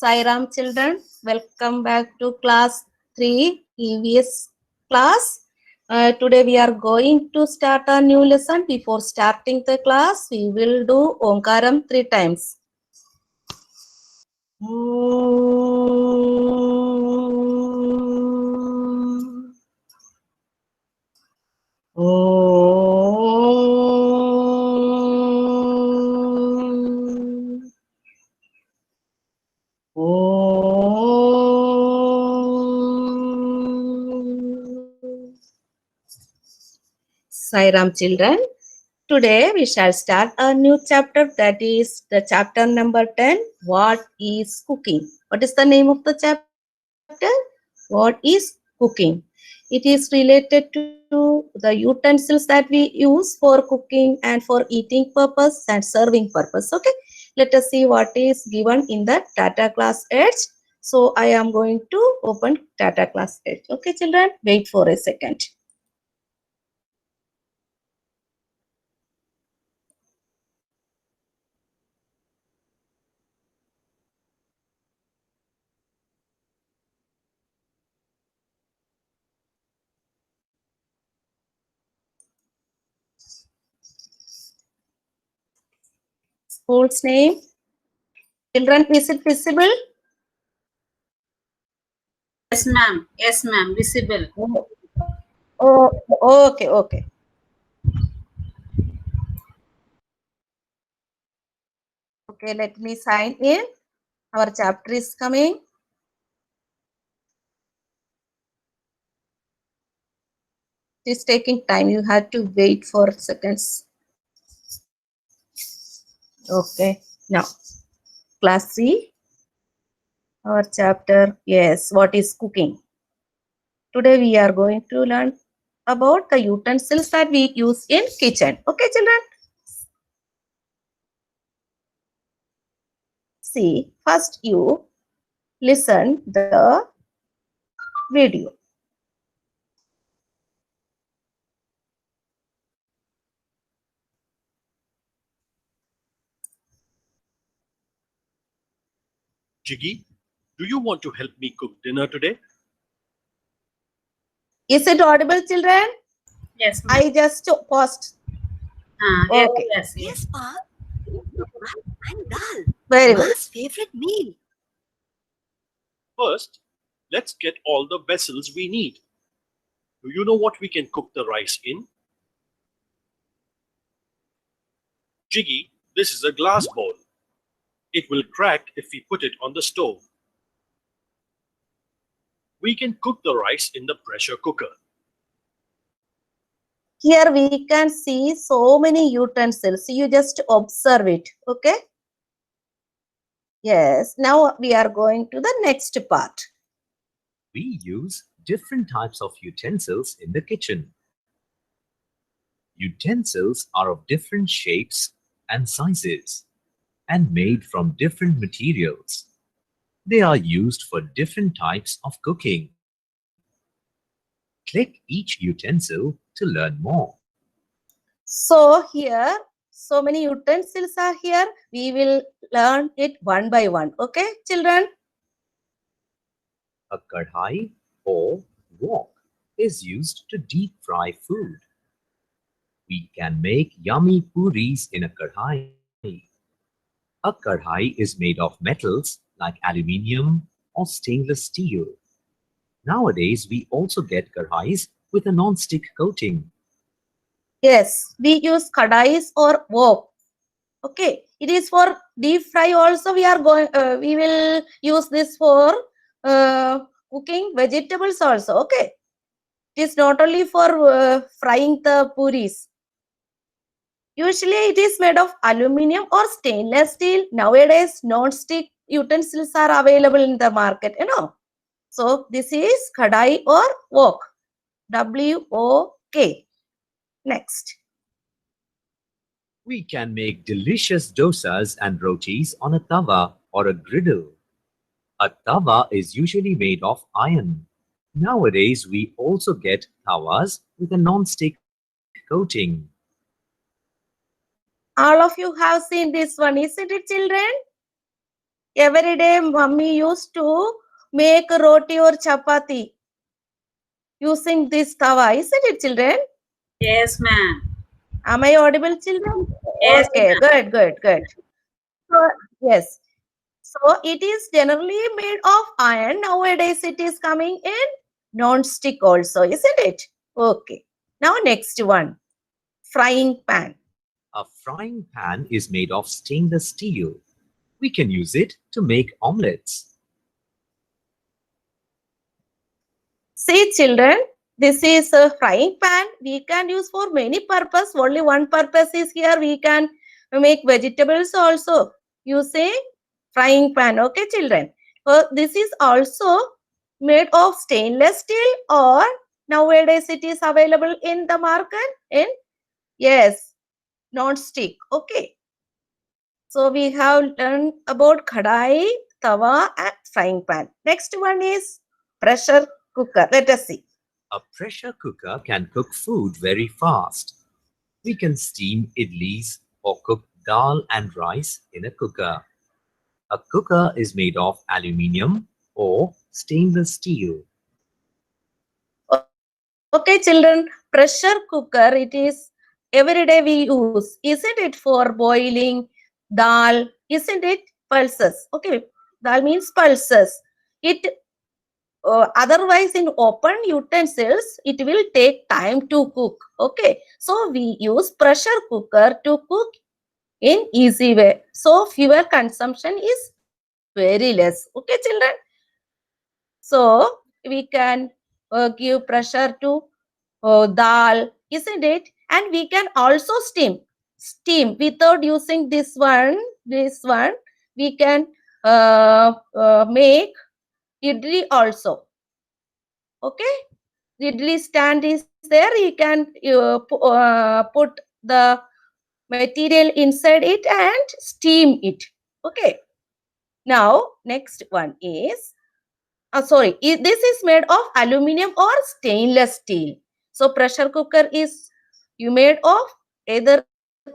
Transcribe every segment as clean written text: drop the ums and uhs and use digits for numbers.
Sairam children, welcome back to class 3 EVS class. Today we are going to start a new lesson. Before starting the class, we will do Omkaram 3 times. Sairam children, today we shall start a new chapter, that is the chapter number 10. What is cooking? What is the name of the chapter? What is cooking? It is related to the utensils that we use for cooking and for eating purpose and serving purpose. Okay, let us see what is given in the Tata Class Edge. So I am going to open Tata Class Edge. Okay children, wait for a second. School's name. Children, is it visible? Yes, ma'am. Yes, ma'am. Visible. Oh, okay, okay. Okay, let me sign in. Our chapter is coming. It is taking time. You have to wait for seconds. Okay, now class C. Our chapter, yes, what is cooking? Today we are going to learn about the utensils that we use in kitchen. Okay, children? See, first you listen the video. Jiggy, do you want to help me cook dinner today? Is it audible, children? Yes, ma'am. I just paused. Yes, Okay. yes, yes. Yes, Pa. I'm dal. Very well. Ma's favorite meal. First, let's get all the vessels we need. Do you know what we can cook the rice in? Jiggy, this is a glass bowl. It will crack if we put it on the stove. We can cook the rice in the pressure cooker. Here we can see so many utensils. You just observe it. Okay. Yes. Now we are going to the next part. We use different types of utensils in the kitchen. Utensils are of different shapes and sizes and made from different materials. They are used for different types of cooking. Click each utensil to learn more. So here, so many utensils are here. We will learn it one by one. Okay, children? A kadhai or wok is used to deep fry food. We can make yummy puris in a kadhai. A kadhai is made of metals like aluminium or stainless steel. Nowadays, we also get kadhais with a non-stick coating. Yes, we use kadais or wok. Okay, it is for deep fry also. We will use this for cooking vegetables also. Okay, it is not only for frying the puris. Usually it is made of aluminium or stainless steel. Nowadays non-stick utensils are available in the market, you know. So this is kadai or wok. W-O-K. Next. We can make delicious dosas and rotis on a tawa or a griddle. A tawa is usually made of iron. Nowadays, we also get tawas with a non-stick coating. All of you have seen this one, isn't it, children? Every day, mummy used to make roti or chapati using this tawa, isn't it, children? Yes, ma'am. Am I audible, children? Yes, Okay, ma'am. good. So, yes. So it is generally made of iron. Nowadays, it is coming in non-stick also, isn't it? Okay. Now, next one, frying pan. A frying pan is made of stainless steel. We can use it to make omelets. See, children, this is a frying pan. We can use for many purpose. Only one purpose is here. We can make vegetables also using frying pan. Okay, children. This is also made of stainless steel, or nowadays it is available in the market in, yes, non-stick. Okay. So we have learned about kadai, tawa and frying pan. Next one is pressure cooker. Let us see. A pressure cooker can cook food very fast. We can steam idlis or cook dal and rice in a cooker. A cooker is made of aluminium or stainless steel. Okay, children, pressure cooker, it is every day we use. Isn't it for boiling dal? Isn't it pulses? Okay, dal means pulses. It otherwise in open utensils, it will take time to cook. Okay, so we use pressure cooker to cook in easy way. So fuel consumption is very less. Okay, children. So we can give pressure to dal, isn't it? And we can also steam without using this one. We can make idli also. Okay, the idli stand is there. You can put the material inside it and steam it. Okay. Now next one is sorry, this is made of aluminum or stainless steel. So pressure cooker is you made of either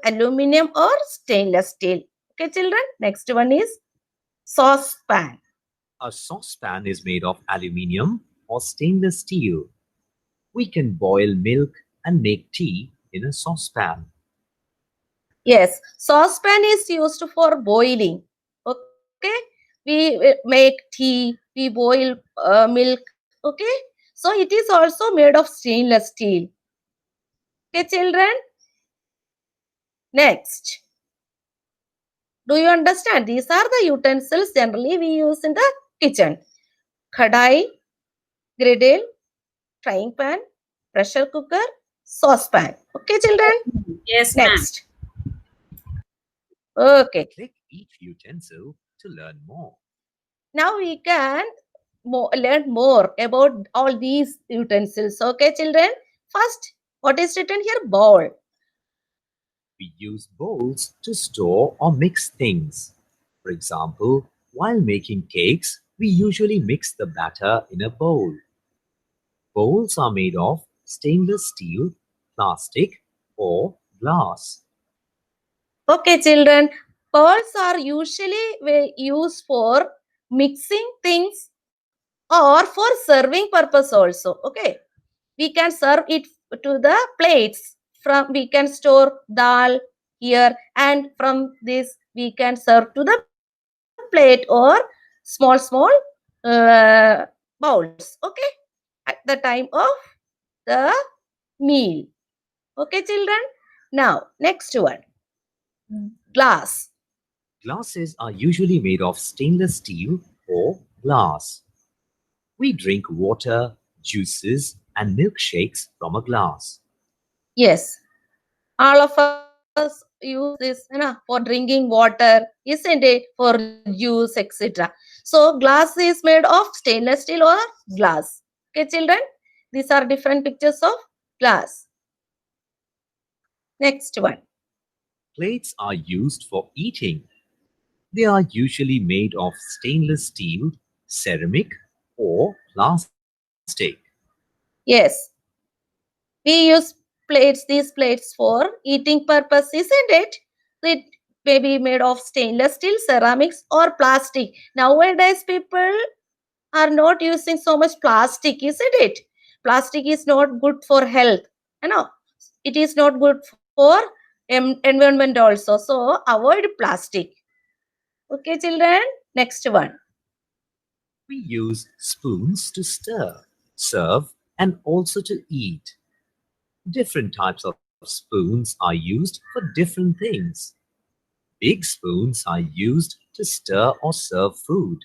aluminum or stainless steel. Okay, children. Next one is saucepan. A saucepan is made of aluminium or stainless steel. We can boil milk and make tea in a saucepan. Yes, saucepan is used for boiling. Okay, we make tea, we boil milk. Okay, so it is also made of stainless steel. Okay, children. Next, do you understand? These are the utensils generally we use in the kitchen. Kadai, griddle, frying pan, pressure cooker, saucepan. Okay, children. Yes, ma'am. Next. Okay. Click each utensil to learn more. Now we can learn more about all these utensils. Okay, children. First, what is written here? Bowl. We use bowls to store or mix things. For example, while making cakes, we usually mix the batter in a bowl. Bowls are made of stainless steel, plastic, or glass. Okay, children. Bowls are usually used for mixing things or for serving purpose also. Okay, we can serve it to the plates. From we can store dal here, and from this we can serve to the plate or small bowls. Okay, at the time of the meal. Okay, children. Now next one, glass. Glasses are usually made of stainless steel or glass. We drink water, juices, and milkshakes from a glass. Yes, all of us use this for drinking water, isn't it? For juice, etc. So glass is made of stainless steel or glass. Okay, children, these are different pictures of glass. Next one. Plates are used for eating. They are usually made of stainless steel, ceramic, or plastic. Yes, we use these plates for eating purpose, isn't it? may be made of stainless steel, ceramics, or plastic. Nowadays, people are not using so much plastic, isn't it? Plastic is not good for health. You know, it is not good for environment also. So avoid plastic. Okay, children. Next one. We use spoons to stir, serve, and also to eat. Different types of spoons are used for different things. Big spoons are used to stir or serve food.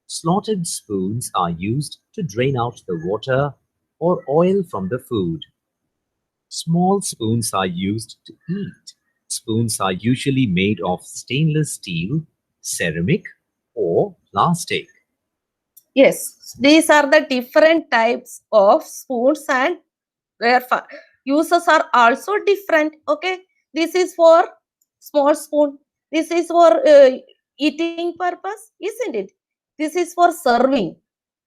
Slotted spoons are used to drain out the water or oil from the food. Small spoons are used to eat. Spoons are usually made of stainless steel, ceramic, or plastic. Yes, these are the different types of spoons and their uses are also different. Okay, this is for small spoon. This is for eating purpose, isn't it? This is for serving,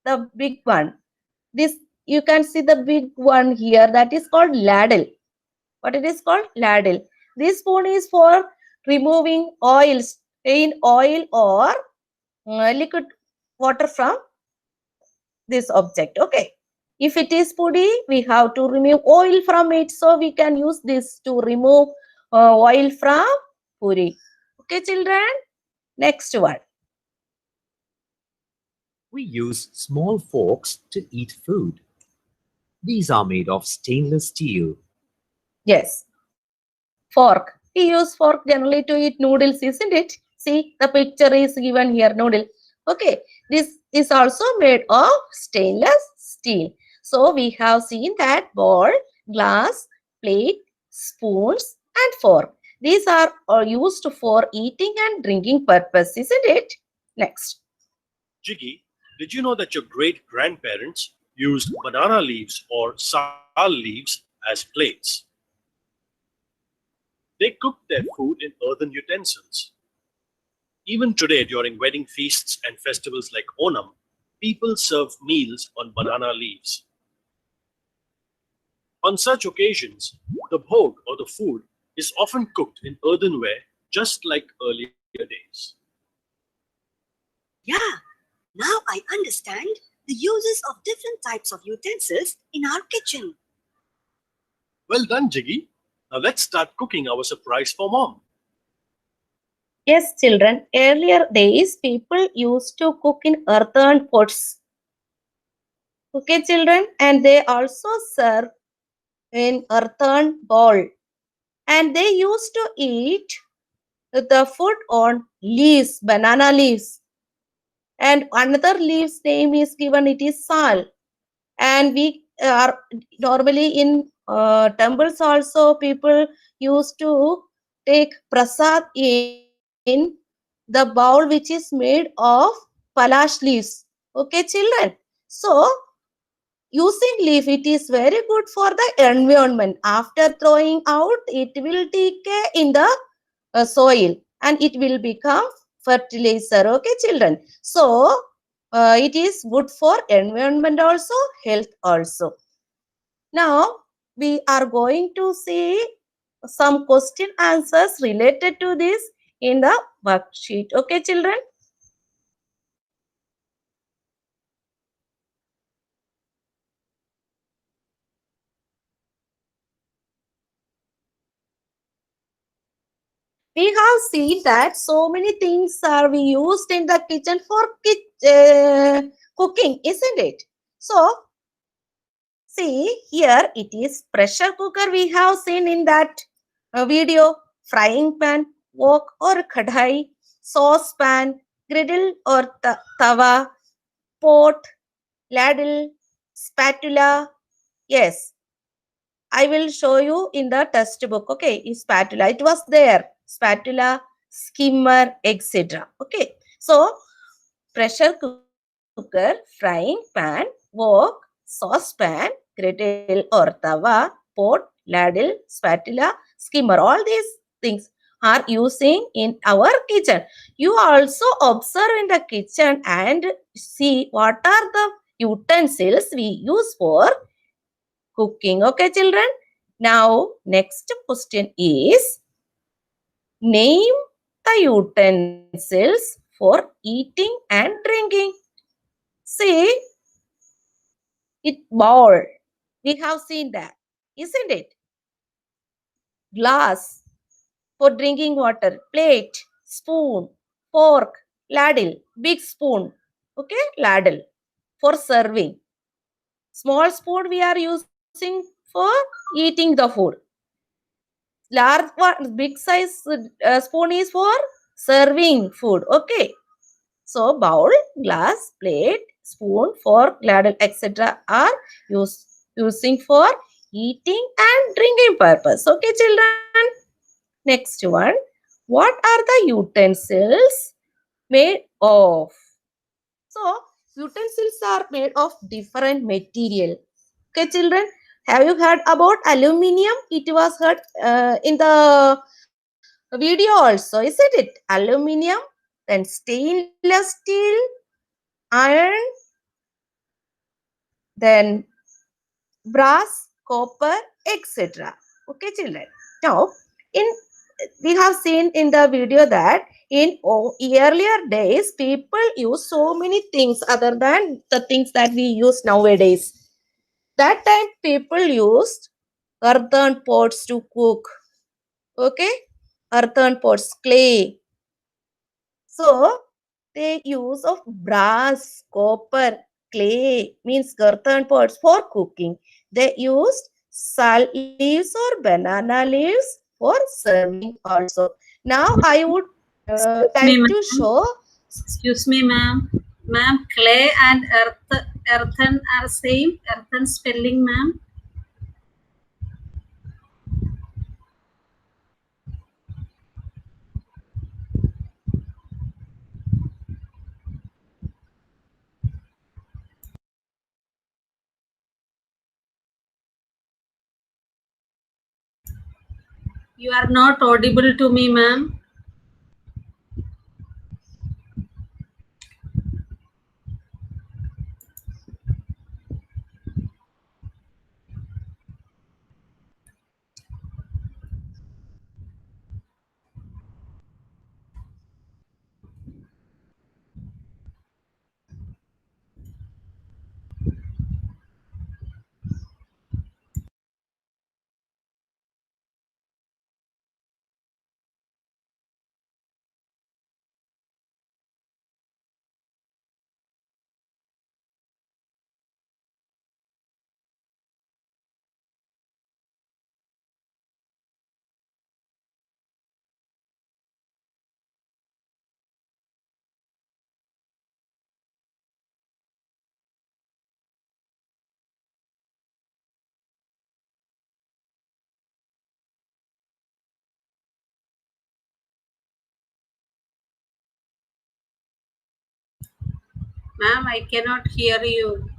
the big one. This you can see the big one here, that is called ladle. What it is called? Ladle. This spoon is for removing oils, in oil or liquid water from this object. Okay, if it is puri, we have to remove oil from it, so we can use this to remove oil from puri. Okay, children. Next one. We use small forks to eat food. These are made of stainless steel. Yes, fork. We use fork generally to eat noodles, isn't it? See, the picture is given here, noodle. Okay, this is also made of stainless steel. So we have seen that bowl, glass, plate, spoons, and fork. These are all used for eating and drinking purpose, isn't it? Next. Jiggy, did you know that your great grandparents used banana leaves or sal leaves as plates? They cooked their food in earthen utensils. Even today, during wedding feasts and festivals like Onam, people serve meals on banana leaves. On such occasions, the bhog or the food is often cooked in earthenware, just like earlier days. Yeah, now I understand the uses of different types of utensils in our kitchen. Well done, Jiggy. Now let's start cooking our surprise for Mom. Yes, children. Earlier days, people used to cook in earthen pots. Okay, children, and they also serve in earthen bowl. And they used to eat the food on leaves, banana leaves. And another leaves name is given, it is sal. And we are normally in temples also, people used to take prasad in the bowl which is made of palash leaves. Okay, children. So using leaf, it is very good for the environment. After throwing out, it will decay in the soil and it will become fertilizer. Okay, children. So it is good for environment also, health also. Now we are going to see some question answers related to this in the worksheet. Okay, children. We have seen that so many things are we used in the kitchen for cooking, isn't it? So, see here it is pressure cooker we have seen in that video, frying pan, wok or kadhai, saucepan, griddle or tawa, pot, ladle, spatula. Yes, I will show you in the textbook. Okay, is spatula. It was there. Spatula, skimmer, etc. Okay. So, pressure cooker, frying pan, wok, saucepan, griddle or tawa, pot, ladle, spatula, skimmer. All these things are using in our kitchen. You also observe in the kitchen and see what are the utensils we use for cooking. Okay, children. Now, next question is, Name the utensils for eating and drinking. See, it bowl. We have seen that, isn't it? Glass for drinking water, plate, spoon, fork, ladle, big spoon. Okay, ladle for serving. Small spoon we are using for eating the food. Large one, big size spoon is for serving food. Okay. So bowl, glass, plate, spoon, fork, ladle, etc. are using for eating and drinking purpose. Okay, children. Next one. What are the utensils made of? So, utensils are made of different material. Okay, children. Have you heard about aluminium? It was heard in the video also, isn't it? Aluminium, then stainless steel, iron, then brass, copper, etc. Okay, children. Now, in we have seen in the video that in earlier days, people use so many things other than the things that we use nowadays. That time, people used earthen pots to cook. Okay, earthen pots, clay. So, they use of brass, copper, clay, means earthen pots for cooking. They used sal leaves or banana leaves for serving also. Now, I would me, like to ma'am. show. Excuse me, ma'am. Ma'am, clay and earthen are same. Earthen spelling, ma'am. You are not audible to me, ma'am. Ma'am, I cannot hear you.